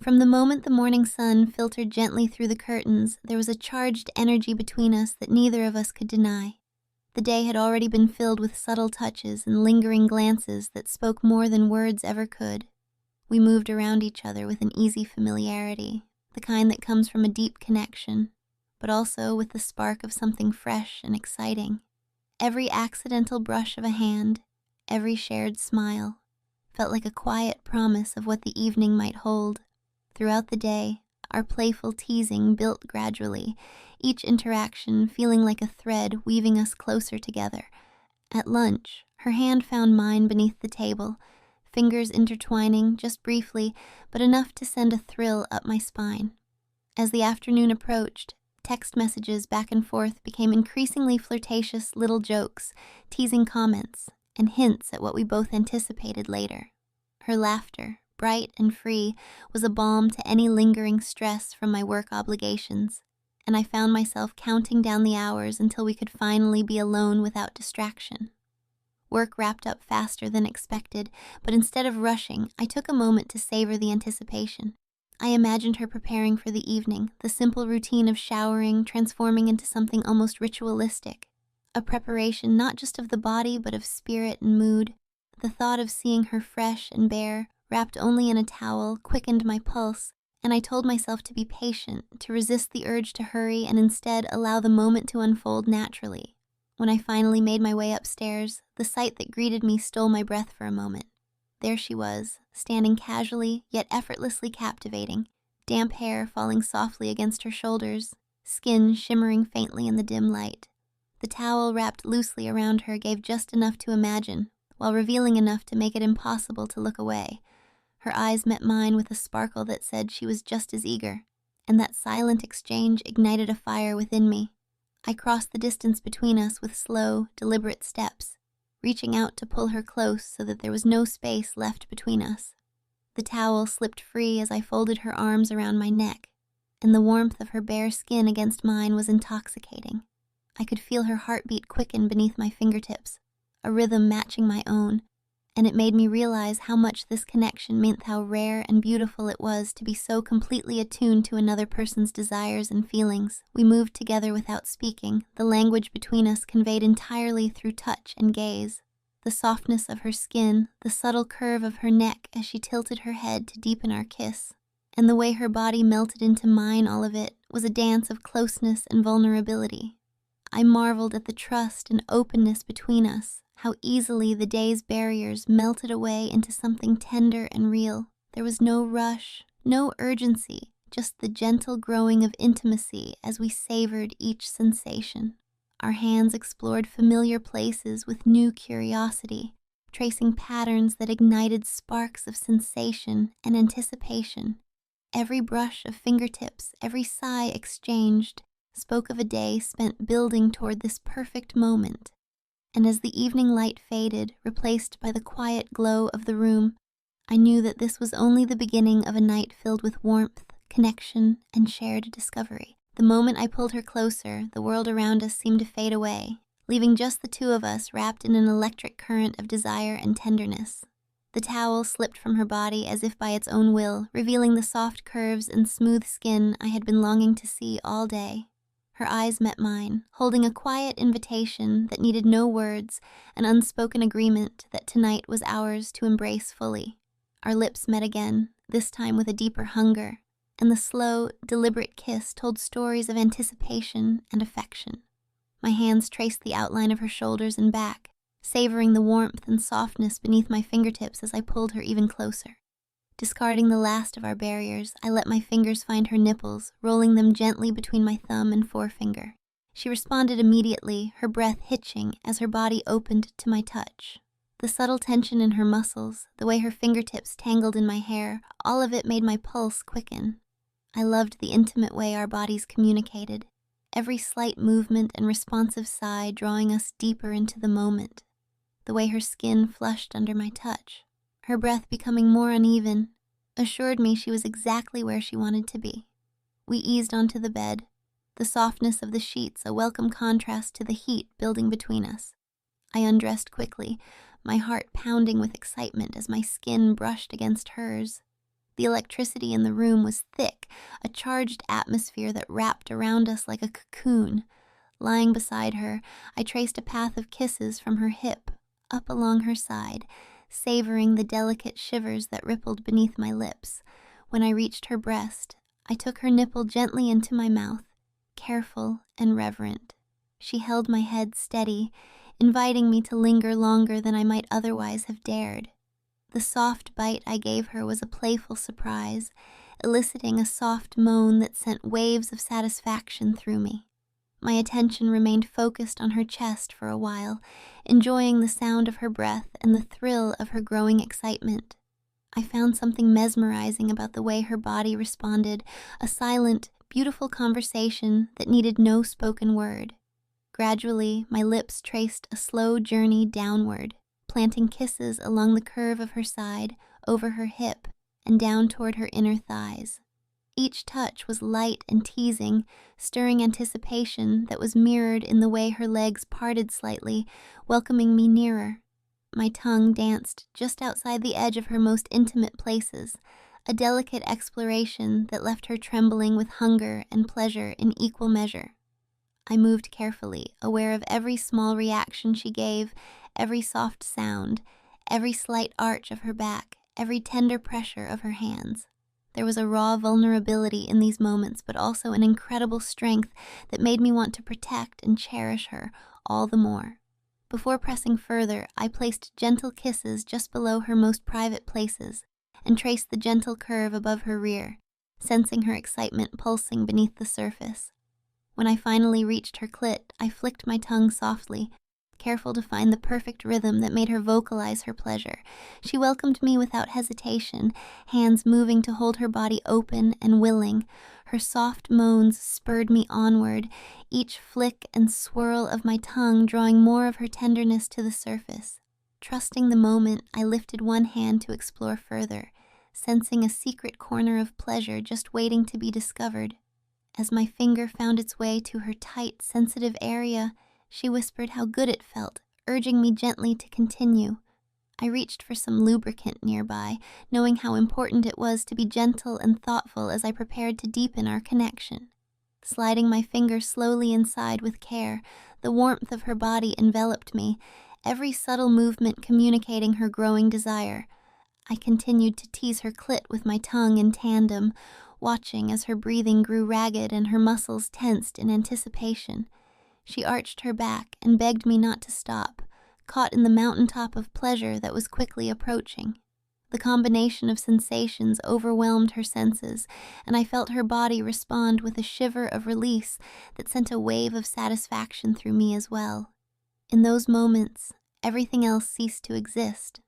From the moment the morning sun filtered gently through the curtains, there was a charged energy between us that neither of us could deny. The day had already been filled with subtle touches and lingering glances that spoke more than words ever could. We moved around each other with an easy familiarity, the kind that comes from a deep connection, but also with the spark of something fresh and exciting. Every accidental brush of a hand, every shared smile, felt like a quiet promise of what the evening might hold. Throughout the day, our playful teasing built gradually, each interaction feeling like a thread weaving us closer together. At lunch, her hand found mine beneath the table, fingers intertwining just briefly, but enough to send a thrill up my spine. As the afternoon approached, text messages back and forth became increasingly flirtatious little jokes, teasing comments, and hints at what we both anticipated later. Her laughter, bright and free, was a balm to any lingering stress from my work obligations, and I found myself counting down the hours until we could finally be alone without distraction. Work wrapped up faster than expected, but instead of rushing, I took a moment to savor the anticipation. I imagined her preparing for the evening, the simple routine of showering transforming into something almost ritualistic, a preparation not just of the body but of spirit and mood. The thought of seeing her fresh and bare, wrapped only in a towel, quickened my pulse, and I told myself to be patient, to resist the urge to hurry and instead allow the moment to unfold naturally. When I finally made my way upstairs, the sight that greeted me stole my breath for a moment. There she was, standing casually yet effortlessly captivating, damp hair falling softly against her shoulders, skin shimmering faintly in the dim light. The towel wrapped loosely around her gave just enough to imagine, while revealing enough to make it impossible to look away. Her eyes met mine with a sparkle that said she was just as eager, and that silent exchange ignited a fire within me. I crossed the distance between us with slow, deliberate steps, reaching out to pull her close so that there was no space left between us. The towel slipped free as I folded her arms around my neck, and the warmth of her bare skin against mine was intoxicating. I could feel her heartbeat quicken beneath my fingertips, a rhythm matching my own, and it made me realize how much this connection meant, how rare and beautiful it was to be so completely attuned to another person's desires and feelings. We moved together without speaking, the language between us conveyed entirely through touch and gaze. The softness of her skin, the subtle curve of her neck as she tilted her head to deepen our kiss, and the way her body melted into mine, all of it was a dance of closeness and vulnerability. I marveled at the trust and openness between us, how easily the day's barriers melted away into something tender and real. There was no rush, no urgency, just the gentle growing of intimacy as we savored each sensation. Our hands explored familiar places with new curiosity, tracing patterns that ignited sparks of sensation and anticipation. Every brush of fingertips, every sigh exchanged, spoke of a day spent building toward this perfect moment. And as the evening light faded, replaced by the quiet glow of the room, I knew that this was only the beginning of a night filled with warmth, connection, and shared discovery. The moment I pulled her closer, the world around us seemed to fade away, leaving just the two of us wrapped in an electric current of desire and tenderness. The towel slipped from her body as if by its own will, revealing the soft curves and smooth skin I had been longing to see all day. Her eyes met mine, holding a quiet invitation that needed no words, an unspoken agreement that tonight was ours to embrace fully. Our lips met again, this time with a deeper hunger, and the slow, deliberate kiss told stories of anticipation and affection. My hands traced the outline of her shoulders and back, savoring the warmth and softness beneath my fingertips as I pulled her even closer. Discarding the last of our barriers, I let my fingers find her nipples, rolling them gently between my thumb and forefinger. She responded immediately, her breath hitching as her body opened to my touch. The subtle tension in her muscles, the way her fingertips tangled in my hair, all of it made my pulse quicken. I loved the intimate way our bodies communicated, every slight movement and responsive sigh drawing us deeper into the moment. The way her skin flushed under my touch, her breath becoming more uneven, assured me she was exactly where she wanted to be. We eased onto the bed, the softness of the sheets a welcome contrast to the heat building between us. I undressed quickly, my heart pounding with excitement as my skin brushed against hers. The electricity in the room was thick, a charged atmosphere that wrapped around us like a cocoon. Lying beside her, I traced a path of kisses from her hip, up along her side, savoring the delicate shivers that rippled beneath my lips. When I reached her breast, I took her nipple gently into my mouth, careful and reverent. She held my head steady, inviting me to linger longer than I might otherwise have dared. The soft bite I gave her was a playful surprise, eliciting a soft moan that sent waves of satisfaction through me. My attention remained focused on her chest for a while, enjoying the sound of her breath and the thrill of her growing excitement. I found something mesmerizing about the way her body responded, a silent, beautiful conversation that needed no spoken word. Gradually, my lips traced a slow journey downward, planting kisses along the curve of her side, over her hip, and down toward her inner thighs. Each touch was light and teasing, stirring anticipation that was mirrored in the way her legs parted slightly, welcoming me nearer. My tongue danced just outside the edge of her most intimate places, a delicate exploration that left her trembling with hunger and pleasure in equal measure. I moved carefully, aware of every small reaction she gave, every soft sound, every slight arch of her back, every tender pressure of her hands. There was a raw vulnerability in these moments, but also an incredible strength that made me want to protect and cherish her all the more. Before pressing further, I placed gentle kisses just below her most private places and traced the gentle curve above her rear, sensing her excitement pulsing beneath the surface. When I finally reached her clit, I flicked my tongue softly, careful to find the perfect rhythm that made her vocalize her pleasure. She welcomed me without hesitation, hands moving to hold her body open and willing. Her soft moans spurred me onward, each flick and swirl of my tongue drawing more of her tenderness to the surface. Trusting the moment, I lifted one hand to explore further, sensing a secret corner of pleasure just waiting to be discovered. As my finger found its way to her tight, sensitive area, she whispered how good it felt, urging me gently to continue. I reached for some lubricant nearby, knowing how important it was to be gentle and thoughtful as I prepared to deepen our connection. Sliding my finger slowly inside with care, the warmth of her body enveloped me, every subtle movement communicating her growing desire. I continued to tease her clit with my tongue in tandem, watching as her breathing grew ragged and her muscles tensed in anticipation. She arched her back and begged me not to stop, caught in the mountaintop of pleasure that was quickly approaching. The combination of sensations overwhelmed her senses, and I felt her body respond with a shiver of release that sent a wave of satisfaction through me as well. In those moments, everything else ceased to exist.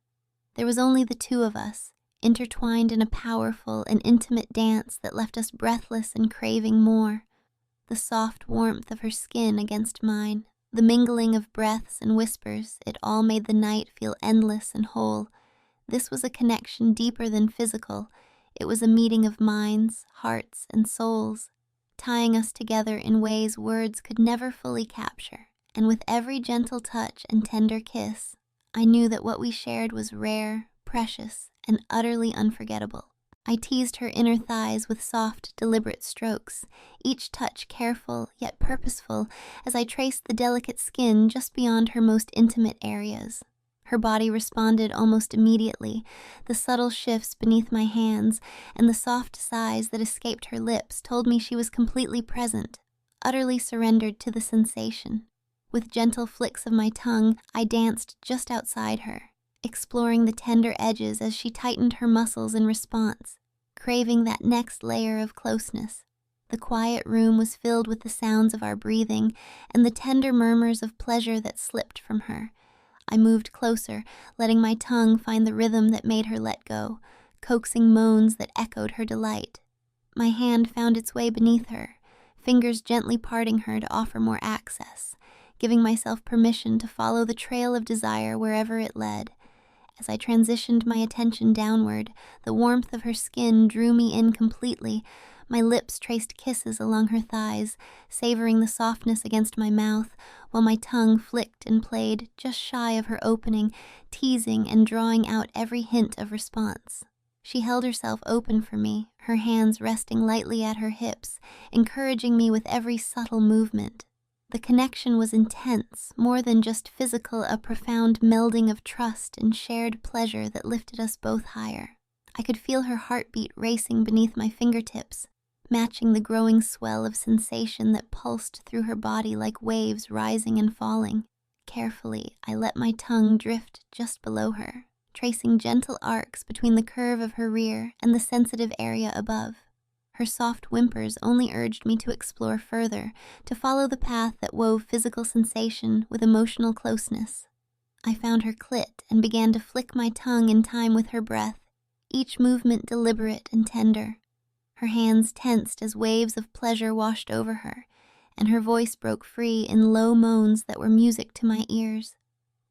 There was only the two of us, intertwined in a powerful and intimate dance that left us breathless and craving more. The soft warmth of her skin against mine, the mingling of breaths and whispers, it all made the night feel endless and whole. This was a connection deeper than physical. It was a meeting of minds, hearts, and souls, tying us together in ways words could never fully capture. And with every gentle touch and tender kiss, I knew that what we shared was rare, precious, and utterly unforgettable. I teased her inner thighs with soft, deliberate strokes, each touch careful yet purposeful as I traced the delicate skin just beyond her most intimate areas. Her body responded almost immediately, the subtle shifts beneath my hands and the soft sighs that escaped her lips told me she was completely present, utterly surrendered to the sensation. With gentle flicks of my tongue, I danced just outside her, exploring the tender edges as she tightened her muscles in response, craving that next layer of closeness. The quiet room was filled with the sounds of our breathing and the tender murmurs of pleasure that slipped from her. I moved closer, letting my tongue find the rhythm that made her let go, coaxing moans that echoed her delight. My hand found its way beneath her, fingers gently parting her to offer more access, giving myself permission to follow the trail of desire wherever it led. As I transitioned my attention downward, the warmth of her skin drew me in completely. My lips traced kisses along her thighs, savoring the softness against my mouth, while my tongue flicked and played just shy of her opening, teasing and drawing out every hint of response. She held herself open for me, her hands resting lightly at her hips, encouraging me with every subtle movement. The connection was intense, more than just physical, a profound melding of trust and shared pleasure that lifted us both higher. I could feel her heartbeat racing beneath my fingertips, matching the growing swell of sensation that pulsed through her body like waves rising and falling. Carefully, I let my tongue drift just below her, tracing gentle arcs between the curve of her rear and the sensitive area above. Her soft whimpers only urged me to explore further, to follow the path that wove physical sensation with emotional closeness. I found her clit and began to flick my tongue in time with her breath, each movement deliberate and tender. Her hands tensed as waves of pleasure washed over her, and her voice broke free in low moans that were music to my ears.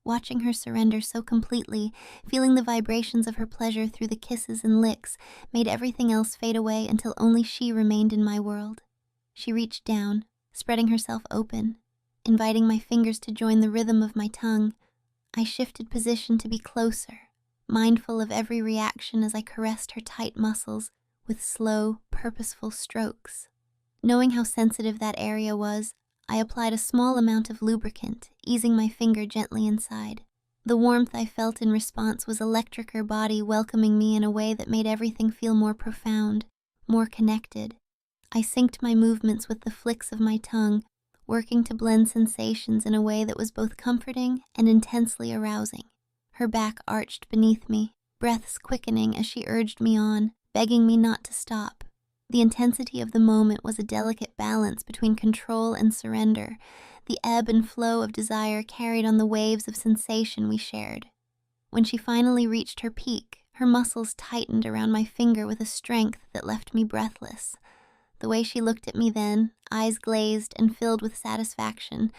Watching her surrender so completely, feeling the vibrations of her pleasure through the kisses and licks, made everything else fade away until only she remained in my world. She reached down, spreading herself open, inviting my fingers to join the rhythm of my tongue. I shifted position to be closer, mindful of every reaction as I caressed her tight muscles with slow, purposeful strokes. Knowing how sensitive that area was, I applied a small amount of lubricant, easing my finger gently inside. The warmth I felt in response was electric, her body welcoming me in a way that made everything feel more profound, more connected. I synced my movements with the flicks of my tongue, working to blend sensations in a way that was both comforting and intensely arousing. Her back arched beneath me, breaths quickening as she urged me on, begging me not to stop. The intensity of the moment was a delicate balance between control and surrender, the ebb and flow of desire carried on the waves of sensation we shared. When she finally reached her peak, her muscles tightened around my finger with a strength that left me breathless. The way she looked at me then, eyes glazed and filled with satisfaction,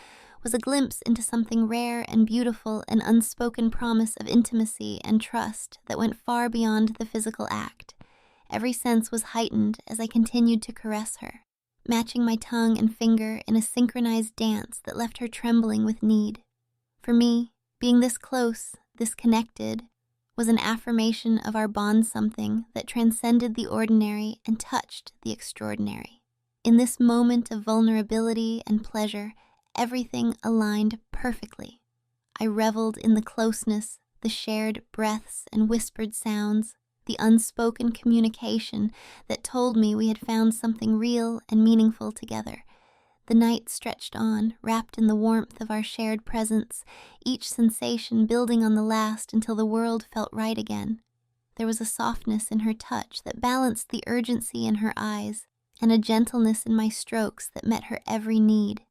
was a glimpse into something rare and beautiful, an unspoken promise of intimacy and trust that went far beyond the physical act. Every sense was heightened as I continued to caress her, matching my tongue and finger in a synchronized dance that left her trembling with need. For me, being this close, this connected, was an affirmation of our bond, something that transcended the ordinary and touched the extraordinary. In this moment of vulnerability and pleasure, everything aligned perfectly. I reveled in the closeness, the shared breaths and whispered sounds, the unspoken communication that told me we had found something real and meaningful together. The night stretched on, wrapped in the warmth of our shared presence, each sensation building on the last until the world felt right again. There was a softness in her touch that balanced the urgency in her eyes, and a gentleness in my strokes that met her every need.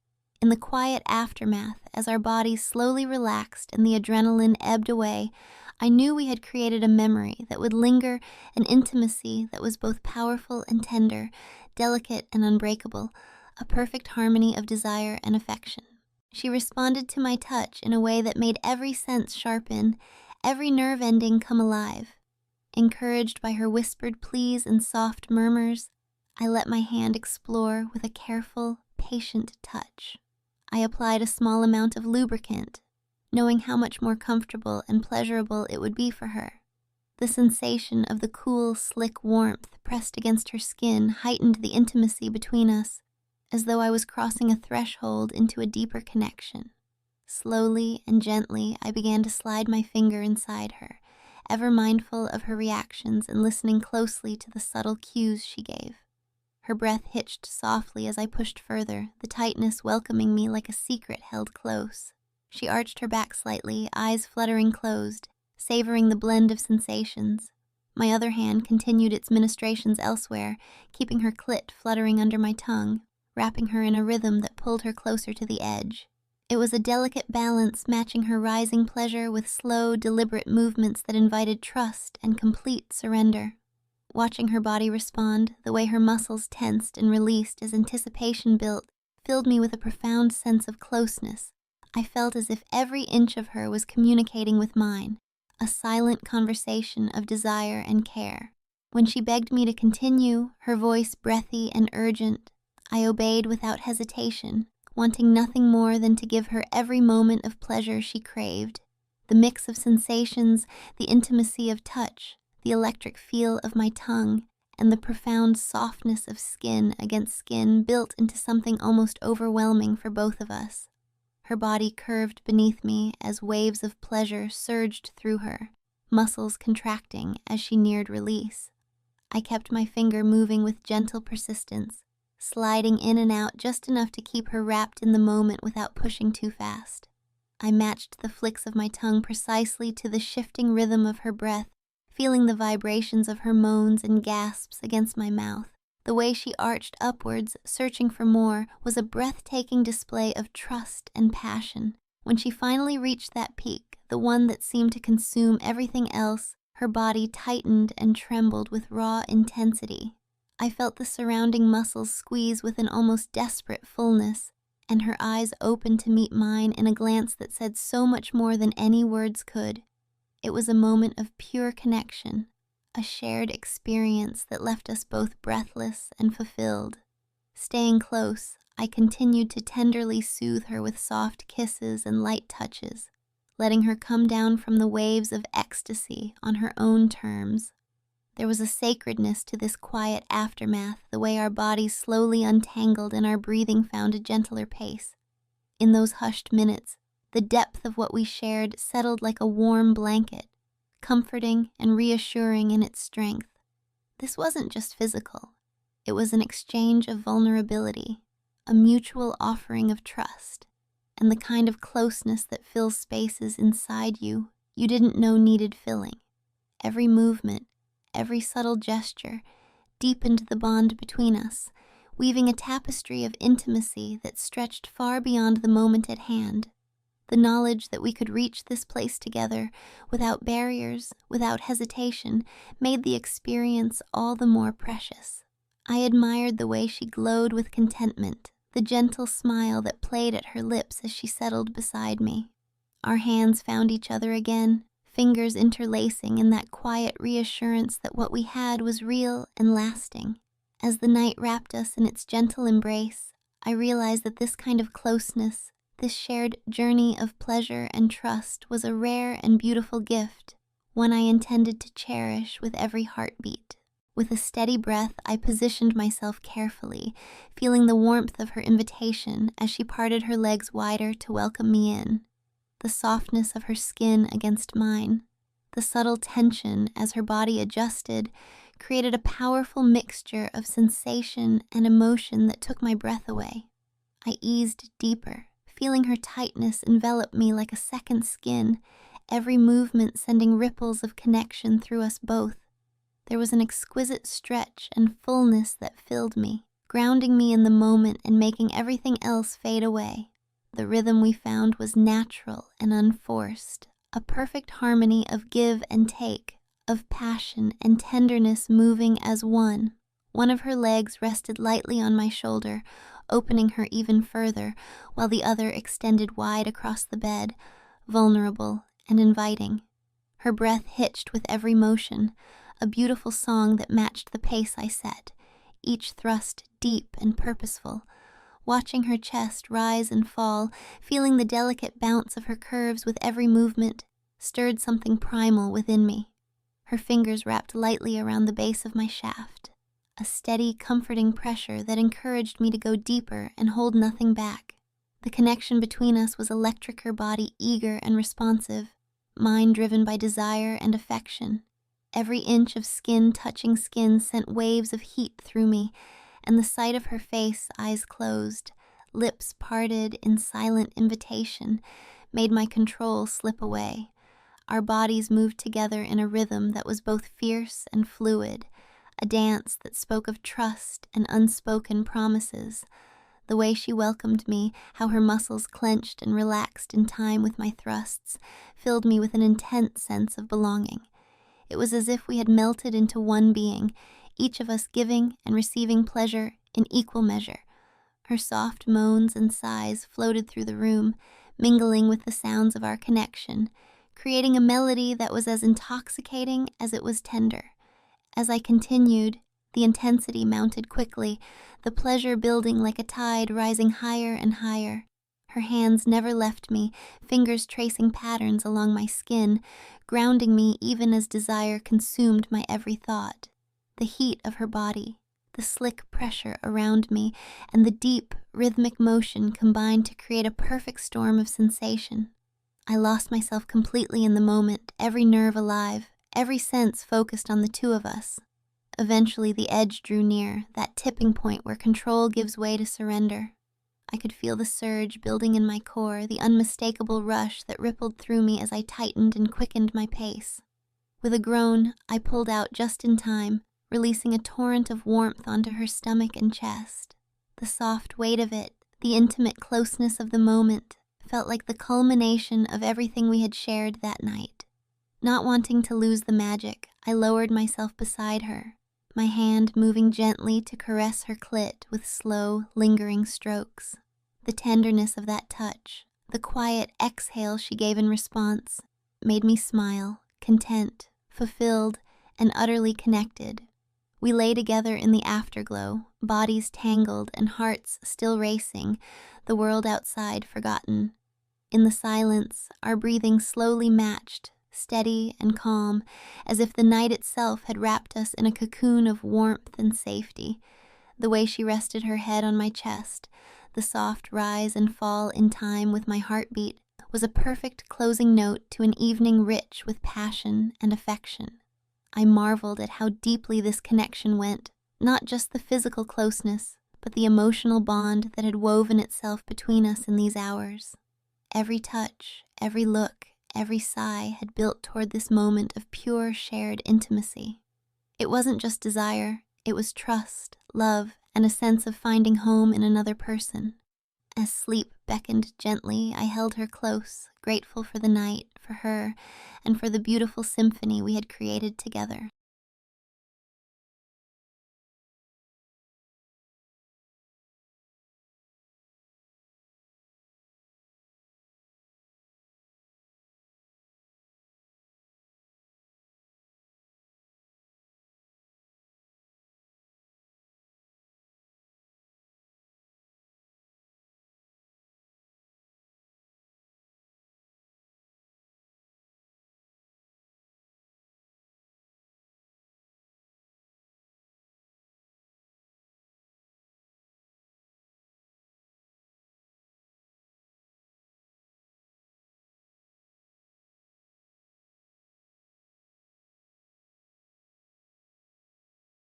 In the quiet aftermath, as our bodies slowly relaxed and the adrenaline ebbed away, I knew we had created a memory that would linger, an intimacy that was both powerful and tender, delicate and unbreakable, a perfect harmony of desire and affection. She responded to my touch in a way that made every sense sharpen, every nerve ending come alive. Encouraged by her whispered pleas and soft murmurs, I let my hand explore with a careful, patient touch. I applied a small amount of lubricant, knowing how much more comfortable and pleasurable it would be for her. The sensation of the cool, slick warmth pressed against her skin heightened the intimacy between us, as though I was crossing a threshold into a deeper connection. Slowly and gently, I began to slide my finger inside her, ever mindful of her reactions and listening closely to the subtle cues she gave. Her breath hitched softly as I pushed further, the tightness welcoming me like a secret held close. She arched her back slightly, eyes fluttering closed, savoring the blend of sensations. My other hand continued its ministrations elsewhere, keeping her clit fluttering under my tongue, wrapping her in a rhythm that pulled her closer to the edge. It was a delicate balance, matching her rising pleasure with slow, deliberate movements that invited trust and complete surrender. Watching her body respond, the way her muscles tensed and released as anticipation built, filled me with a profound sense of closeness. I felt as if every inch of her was communicating with mine, a silent conversation of desire and care. When she begged me to continue, her voice breathy and urgent, I obeyed without hesitation, wanting nothing more than to give her every moment of pleasure she craved. The mix of sensations, the intimacy of touch, the electric feel of my tongue, and the profound softness of skin against skin built into something almost overwhelming for both of us. Her body curved beneath me as waves of pleasure surged through her, muscles contracting as she neared release. I kept my finger moving with gentle persistence, sliding in and out just enough to keep her wrapped in the moment without pushing too fast. I matched the flicks of my tongue precisely to the shifting rhythm of her breath, feeling the vibrations of her moans and gasps against my mouth. The way she arched upwards, searching for more, was a breathtaking display of trust and passion. When she finally reached that peak, the one that seemed to consume everything else, her body tightened and trembled with raw intensity. I felt the surrounding muscles squeeze with an almost desperate fullness, and her eyes opened to meet mine in a glance that said so much more than any words could. It was a moment of pure connection, a shared experience that left us both breathless and fulfilled. Staying close, I continued to tenderly soothe her with soft kisses and light touches, letting her come down from the waves of ecstasy on her own terms. There was a sacredness to this quiet aftermath, the way our bodies slowly untangled and our breathing found a gentler pace. In those hushed minutes, the depth of what we shared settled like a warm blanket, comforting and reassuring in its strength. This wasn't just physical. It was an exchange of vulnerability, a mutual offering of trust, and the kind of closeness that fills spaces inside you didn't know needed filling. Every movement, every subtle gesture deepened the bond between us, weaving a tapestry of intimacy that stretched far beyond the moment at hand. The knowledge that we could reach this place together, without barriers, without hesitation, made the experience all the more precious. I admired the way she glowed with contentment, the gentle smile that played at her lips as she settled beside me. Our hands found each other again, fingers interlacing in that quiet reassurance that what we had was real and lasting. As the night wrapped us in its gentle embrace, I realized that this kind of closeness, this shared journey of pleasure and trust, was a rare and beautiful gift, one I intended to cherish with every heartbeat. With a steady breath, I positioned myself carefully, feeling the warmth of her invitation as she parted her legs wider to welcome me in. The softness of her skin against mine, the subtle tension as her body adjusted, created a powerful mixture of sensation and emotion that took my breath away. I eased deeper, feeling her tightness envelop me like a second skin, every movement sending ripples of connection through us both. There was an exquisite stretch and fullness that filled me, grounding me in the moment and making everything else fade away. The rhythm we found was natural and unforced, a perfect harmony of give and take, of passion and tenderness moving as one. One of her legs rested lightly on my shoulder, opening her even further, while the other extended wide across the bed, vulnerable and inviting. Her breath hitched with every motion, a beautiful song that matched the pace I set, each thrust deep and purposeful. Watching her chest rise and fall, feeling the delicate bounce of her curves with every movement, stirred something primal within me. Her fingers wrapped lightly around the base of my shaft, a steady, comforting pressure that encouraged me to go deeper and hold nothing back. The connection between us was electric, her body eager and responsive, mine driven by desire and affection. Every inch of skin touching skin sent waves of heat through me, and the sight of her face, eyes closed, lips parted in silent invitation, made my control slip away. Our bodies moved together in a rhythm that was both fierce and fluid, a dance that spoke of trust and unspoken promises. The way she welcomed me, how her muscles clenched and relaxed in time with my thrusts, filled me with an intense sense of belonging. It was as if we had melted into one being, each of us giving and receiving pleasure in equal measure. Her soft moans and sighs floated through the room, mingling with the sounds of our connection, creating a melody that was as intoxicating as it was tender. As I continued, the intensity mounted quickly, the pleasure building like a tide rising higher and higher. Her hands never left me, fingers tracing patterns along my skin, grounding me even as desire consumed my every thought. The heat of her body, the slick pressure around me, and the deep, rhythmic motion combined to create a perfect storm of sensation. I lost myself completely in the moment, every nerve alive, every sense focused on the two of us. Eventually the edge drew near, that tipping point where control gives way to surrender. I could feel the surge building in my core, the unmistakable rush that rippled through me as I tightened and quickened my pace. With a groan, I pulled out just in time, releasing a torrent of warmth onto her stomach and chest. The soft weight of it, the intimate closeness of the moment, felt like the culmination of everything we had shared that night. Not wanting to lose the magic, I lowered myself beside her, my hand moving gently to caress her clit with slow, lingering strokes. The tenderness of that touch, the quiet exhale she gave in response, made me smile, content, fulfilled, and utterly connected. We lay together in the afterglow, bodies tangled and hearts still racing, the world outside forgotten. In the silence, our breathing slowly matched, steady and calm, as if the night itself had wrapped us in a cocoon of warmth and safety. The way she rested her head on my chest, the soft rise and fall in time with my heartbeat, was a perfect closing note to an evening rich with passion and affection. I marveled at how deeply this connection went, not just the physical closeness, but the emotional bond that had woven itself between us in these hours. Every touch, every look, every sigh had built toward this moment of pure shared intimacy. It wasn't just desire, it was trust, love, and a sense of finding home in another person. As sleep beckoned gently, I held her close, grateful for the night, for her, and for the beautiful symphony we had created together.